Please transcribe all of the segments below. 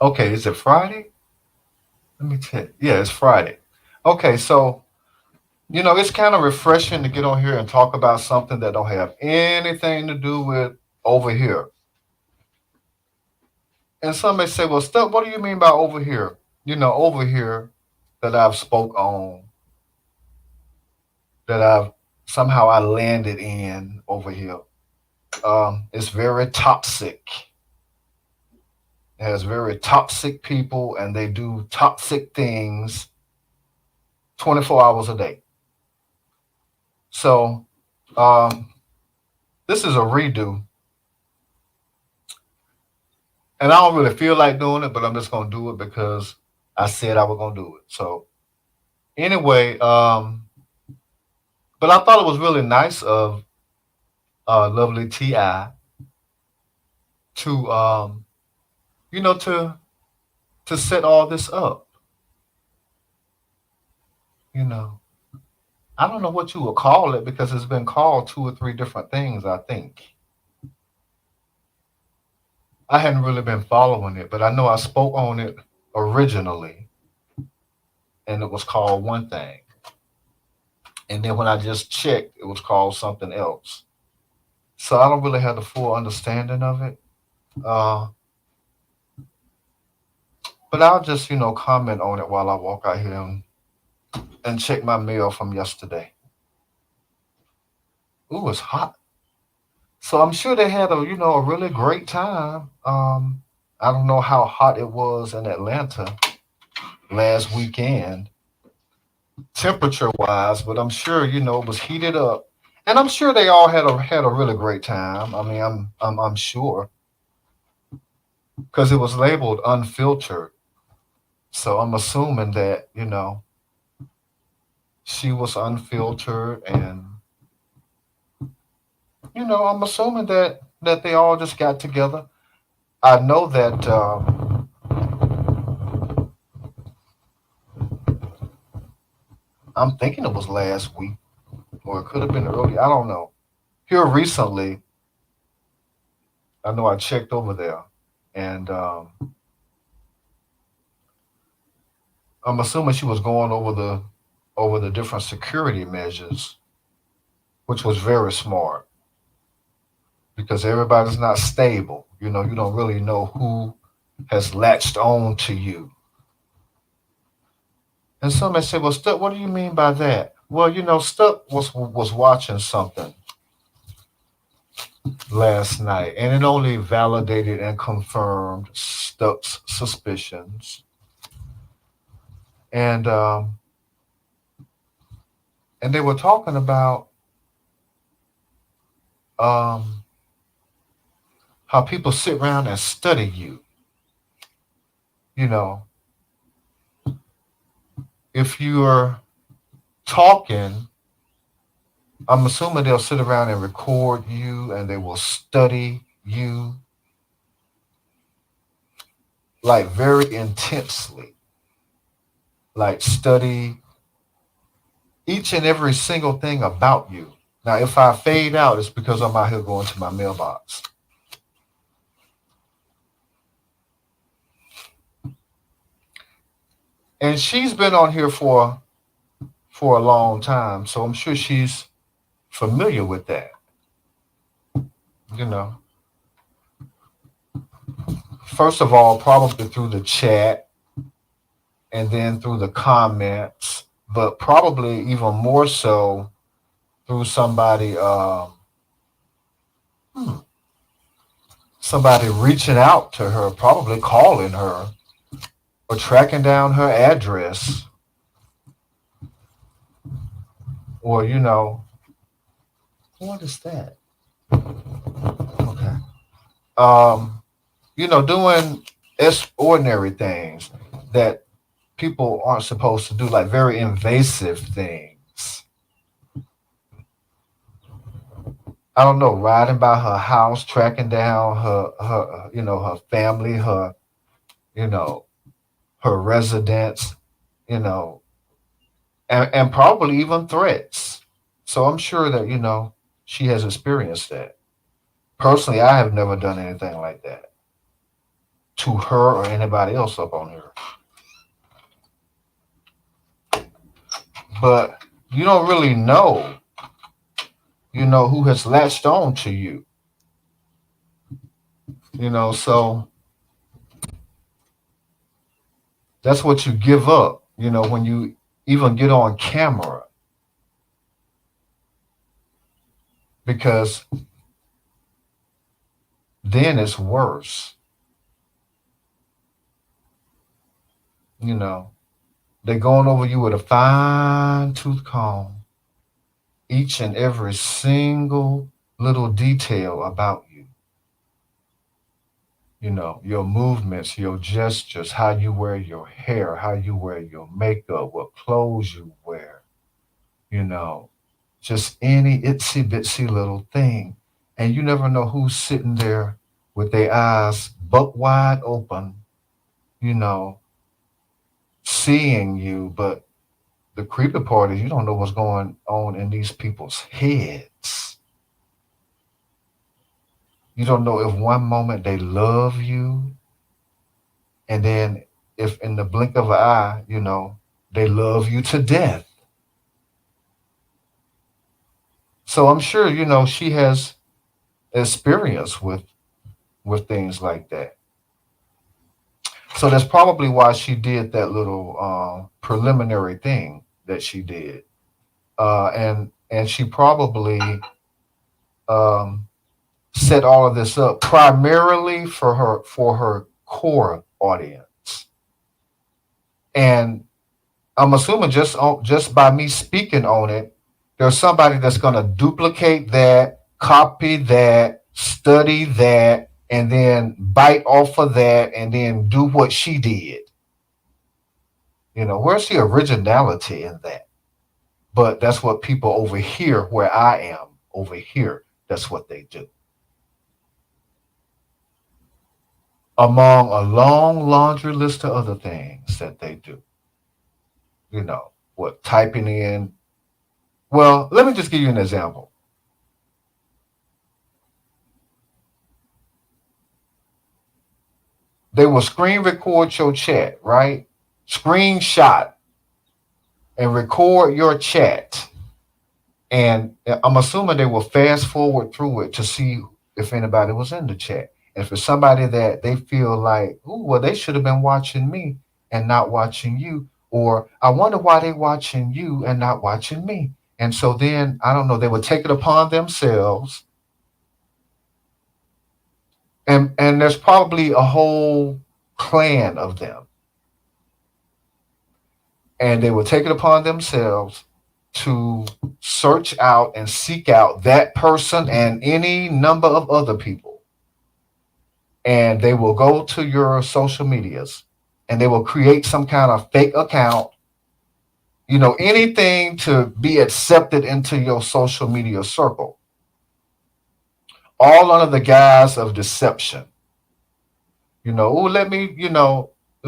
Okay, is it Friday? Let me check. Yeah, it's Friday. Okay, so it's kind of refreshing to get on here and talk about something that don't have anything to do with over here. And some may say, "Well, Steph, what do you mean by over here?" Over here that I've spoke on, that I've somehow I landed in over here. It's very toxic. It has very toxic people, and they do toxic things 24 hours a day. So um, this is a redo, and I don't really feel like doing it, but I'm just gonna do it because I said I was gonna do it. So anyway, but I thought it was really nice of Lovely Ti to you know to to set all this up. You know, I don't know what you would call it because it's been called two or three different things. I think I hadn't really been following it, but I know I spoke on it originally, and it was called one thing. And then when I just checked, it was called something else. So I don't really have the full understanding of it. Uh, but I'll just, comment on it while I walk out here and check my mail from yesterday. Ooh, it's hot. So I'm sure they had a really great time. I don't know how hot it was in Atlanta last weekend, temperature wise, but I'm sure, it was heated up. And I'm sure they all had a really great time. I mean, I'm sure because it was labeled unfiltered. So I'm assuming that, she was unfiltered, and I'm assuming that they all just got together. I know that I'm thinking it was last week, or it could have been early. I don't know. Here recently, I know I checked over there, and I'm assuming she was going over the different security measures, which was very smart because everybody's not stable. You don't really know who has latched on to you. And somebody said, "Well, Stuck, what do you mean by that?" Well, Stuck was watching something last night, and it only validated and confirmed Stuck's suspicions. And and they were talking about um, how people sit around and study you. You know, if you're talking, I'm assuming they'll sit around and record you, and they will study you like very intensely, like study each and every single thing about you. Now, if I fade out, it's because I'm out here going to my mailbox. And she's been on here for a long time, so I'm sure she's familiar with that. You know, first of all, probably through the chat, and then through the comments, but probably even more so through hmm, somebody reaching out to her, probably calling her or tracking down her address, or what is that? Okay. Um, doing extraordinary things that people aren't supposed to do, like very invasive things. I don't know, riding by her house, tracking down her family, you know, her residence, you know, and probably even threats. So I'm sure that, she has experienced that. Personally, I have never done anything like that. to her or anybody else up on here. But you don't really know, who has latched on to you, so that's what you give up, when you even get on camera, because then it's worse. You know, they're going over you with a fine tooth comb, each and every single little detail about you. Your movements, your gestures, how you wear your hair, how you wear your makeup, what clothes you wear, you know, just any itsy bitsy little thing. And you never know who's sitting there with their eyes buck wide open, you know, seeing you. But the creepy part is you don't know what's going on in these people's heads. You don't know if one moment they love you, and then if in the blink of an eye, they love you to death. So I'm sure, she has experience with things like that. So that's probably why she did that little preliminary thing that she did, and she probably um, set all of this up primarily for her core audience. And I'm assuming just by me speaking on it, there's somebody that's going to duplicate that, copy that, study that, and then bite off of that, and then do what she did. Where's the originality in that? But that's what people over here, where I am over here, that's what they do. Among a long laundry list of other things that they do. What typing in. Well, let me just give you an example. They will screen record your chat, right? Screenshot and record your chat. And I'm assuming they will fast forward through it to see if anybody was in the chat. And for somebody that they feel like, oh, well, they should have been watching me and not watching you. Or I wonder why they watching you and not watching me. And so then, I don't know, they would take it upon themselves. And there's probably a whole clan of them. And they will take it upon themselves to search out and seek out that person and any number of other people. And they will go to your social medias and they will create some kind of fake account, anything to be accepted into your social media circle, all under the guise of deception. Oh, let me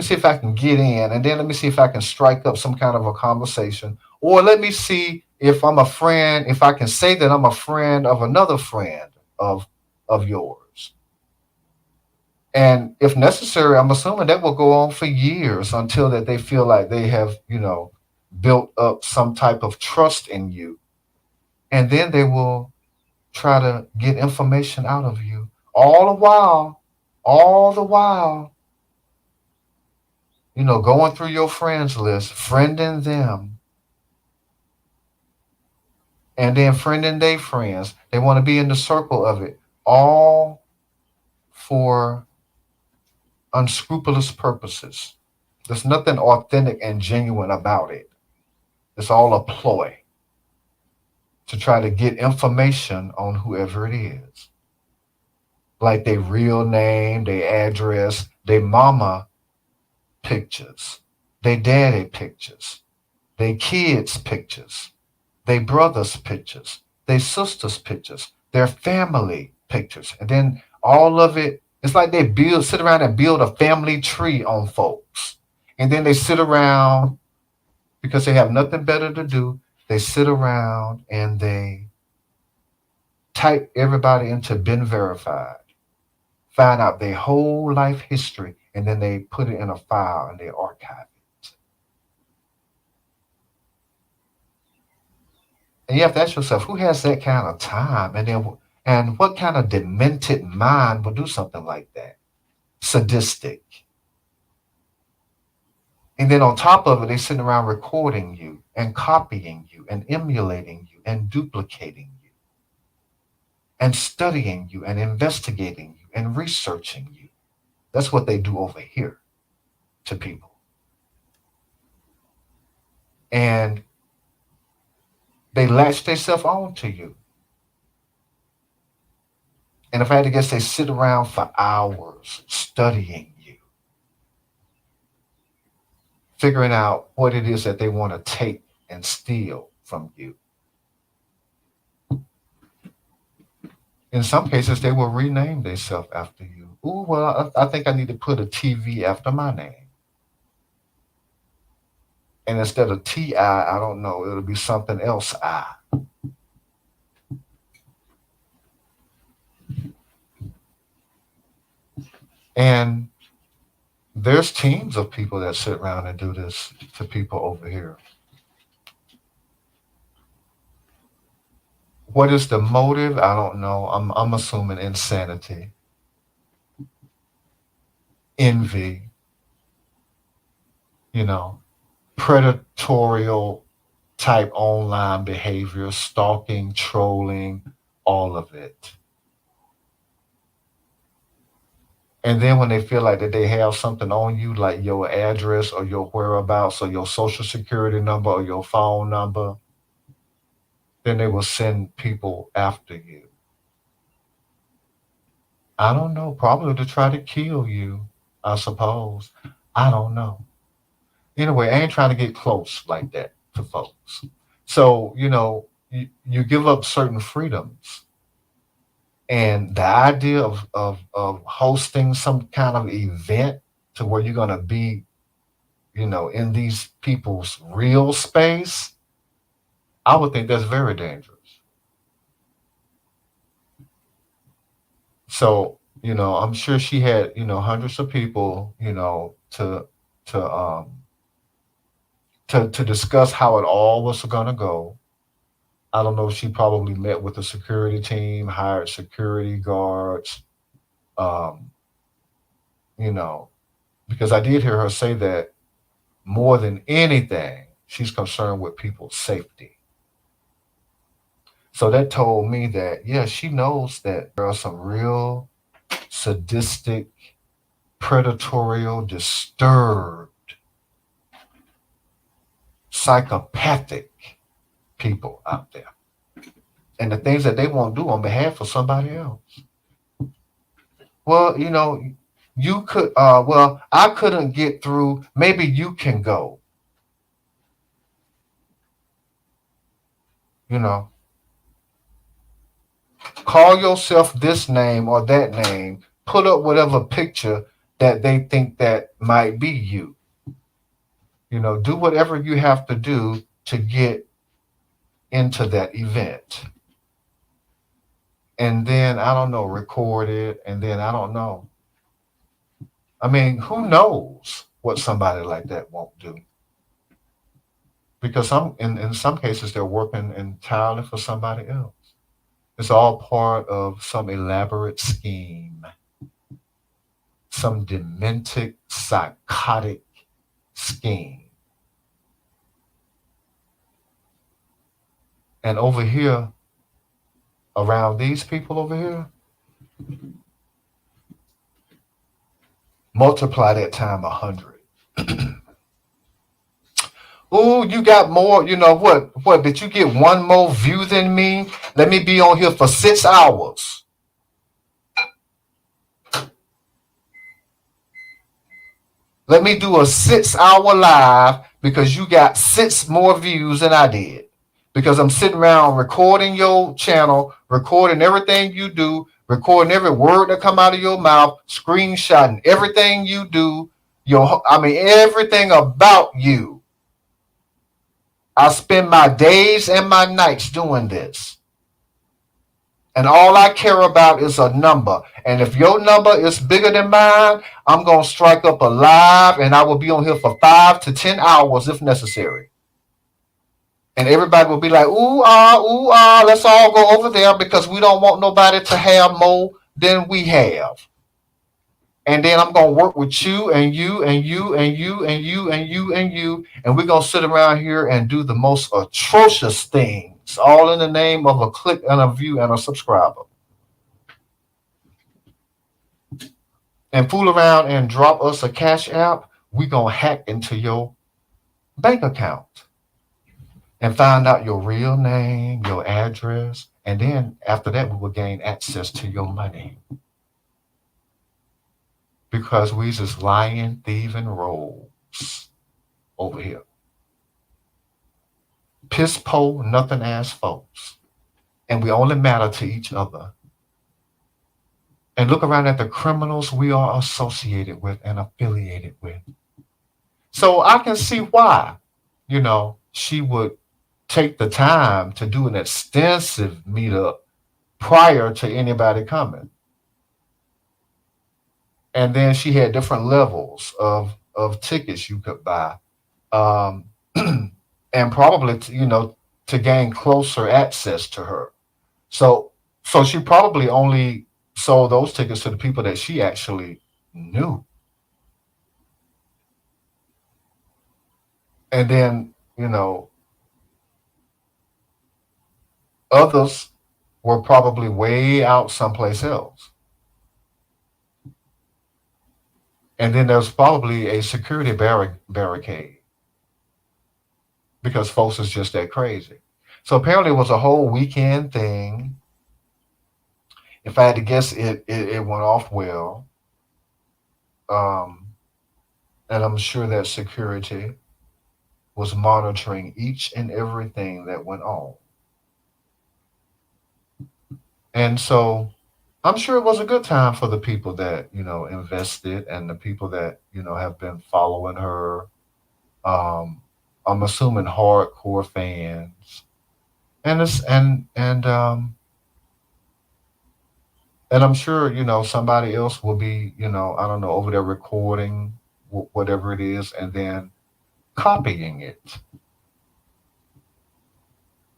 see if I can get in, and then let me see if I can strike up some kind of a conversation, or let me see if I'm a friend, if I can say that I'm a friend of another friend of yours. And if necessary, I'm assuming that will go on for years until that they feel like they have, built up some type of trust in you. And then they will try to get information out of you. All the while, going through your friends list, friending them, and then friending their friends. They want to be in the circle of it, all for unscrupulous purposes. There's nothing authentic and genuine about it. It's all a ploy to try to get information on whoever it is. Like their real name, their address, their mama pictures, their daddy pictures, their kids' pictures, their brothers' pictures, their sisters' pictures, their family pictures. And then all of it, it's like they sit around and build a family tree on folks. And then they sit around because they have nothing better to do. They sit around and they type everybody into been verified, find out their whole life history, and then they put it in a file and they archive it. And you have to ask yourself, who has that kind of time? And what kind of demented mind would do something like that? Sadistic. And then on top of it, they sitting around recording you and copying you and emulating you and duplicating you and studying you and investigating you and researching you. That's what they do over here to people. And they latch themselves on to you. And if I had to guess, they sit around for hours studying you, figuring out what it is that they want to take and steal from you. In some cases, they will rename themselves after you. Ooh, well, I think I need to put a TV after my name. And instead of T.I., I don't know, it'll be something else I. And there's teams of people that sit around and do this to people over here. What is the motive? I don't know. I'm assuming insanity, envy, predatorial type online behavior, stalking, trolling, all of it. And then when they feel like that they have something on you, like your address or your whereabouts or your social security number or your phone number, then they will send people after you. I don't know, probably to try to kill you, I suppose. I don't know. Anyway, I ain't trying to get close like that to folks. So, you give up certain freedoms. And the idea of hosting some kind of event to where you're going to be, in these people's real space, I would think that's very dangerous. So, I'm sure she had, hundreds of people, to to discuss how it all was going to go. I don't know. She probably met with the security team, hired security guards, um, you know, because I did hear her say that more than anything, she's concerned with people's safety. So that told me that, yeah, she knows that there are some real sadistic, predatorial, disturbed, psychopathic people out there. And the things that they won't do on behalf of somebody else. Well, you could, I couldn't get through. Maybe you can go, you know, call yourself this name or that name, put up whatever picture that they think that might be you. Do whatever you have to do to get into that event. And then, I don't know, record it. And then, I don't know. I mean, who knows what somebody like that won't do? Because in some cases, they're working entirely for somebody else. It's all part of some elaborate scheme, some demented, psychotic scheme. And over here, around these people over here, multiply that time 100. Ooh, you got more, what, did you get one more view than me? Let me be on here for 6 hours. Let me do a 6-hour live because you got 6 more views than I did. Because I'm sitting around recording your channel, recording everything you do, recording every word that come out of your mouth, screenshotting everything you do, everything about you. I spend my days and my nights doing this. And all I care about is a number. And if your number is bigger than mine, I'm going to strike up a live and I will be on here for 5 to 10 hours if necessary. And everybody will be like, ooh, let's all go over there because we don't want nobody to have more than we have. And then I'm gonna work with you and you and you and you and you and you and you, and we're gonna sit around here and do the most atrocious things, all in the name of a click and a view and a subscriber. And fool around and drop us a cash app, we're gonna hack into your bank account and find out your real name, your address, and then after that, we will gain access to your money. Because we just lying, thieving rogues over here. Piss po, nothing ass folks. And we only matter to each other. And look around at the criminals we are associated with and affiliated with. So I can see why, she would take the time to do an extensive meetup prior to anybody coming. And then she had different levels of tickets you could buy. Um, and probably, to gain closer access to her. So she probably only sold those tickets to the people that she actually knew. And then, others were probably way out someplace else. And then there's probably a security barricade because folks is just that crazy. So apparently it was a whole weekend thing. If I had to guess, it went off well. Um, and I'm sure that security was monitoring each and everything that went on. And so I'm sure it was a good time for the people that, invested and the people that, have been following her. Um, I'm assuming hardcore fans. And it's and I'm sure, somebody else will be, I don't know, over there recording whatever it is and then copying it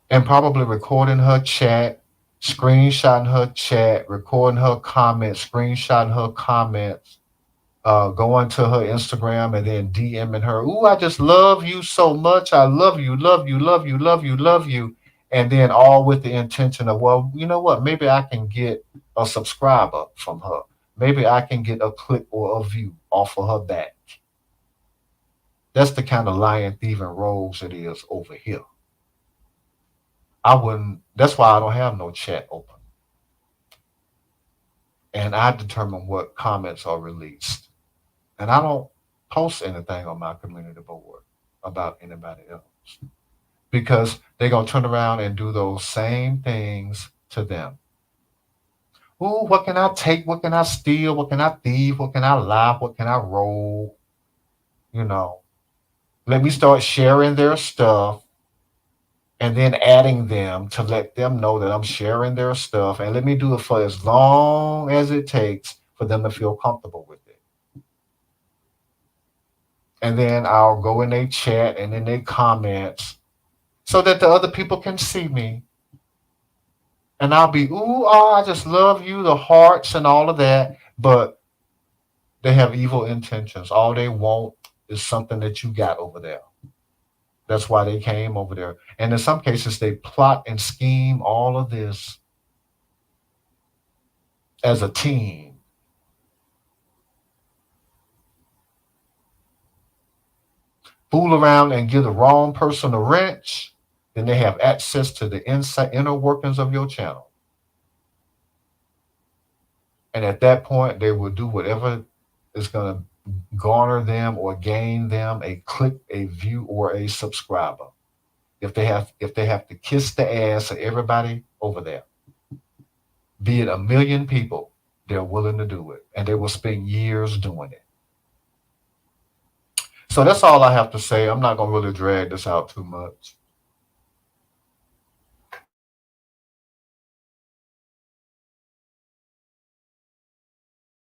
and probably recording her chat, screenshotting her chat, recording her comments, screenshotting her comments, going to her Instagram and then DMing her, ooh, I just love you so much. I love you, love you, love you, love you, love you. And then all with the intention of, well, you know what? Maybe I can get a subscriber from her. Maybe I can get a click or a view off of her back. That's the kind of lying, thieving rogues it is over here. That's why I don't have no chat open. And I determine what comments are released. And I don't post anything on my community board about anybody else because they're going to turn around and do those same things to them. Ooh, what can I take? What can I steal? What can I thieve? What can I lie? What can I roll? Let me start sharing their stuff and then adding them to let them know that I'm sharing their stuff. And let me do it for as long as it takes for them to feel comfortable with it. And then I'll go in their chat and in their comments so that the other people can see me. And I'll be, ooh, oh, I just love you, the hearts and all of that. But they have evil intentions. All they want is something that you got over there. That's why they came over there. And in some cases, they plot and scheme all of this as a team. Fool around and give the wrong person a wrench, then they have access to the inner workings of your channel. And at that point, they will do whatever is going to garner them or gain them a click, a view, or a subscriber. If they have to kiss the ass of everybody over there, be it 1 million people, they're willing to do it. And they will spend years doing it. So that's all I have to say. I'm not going to really drag this out too much.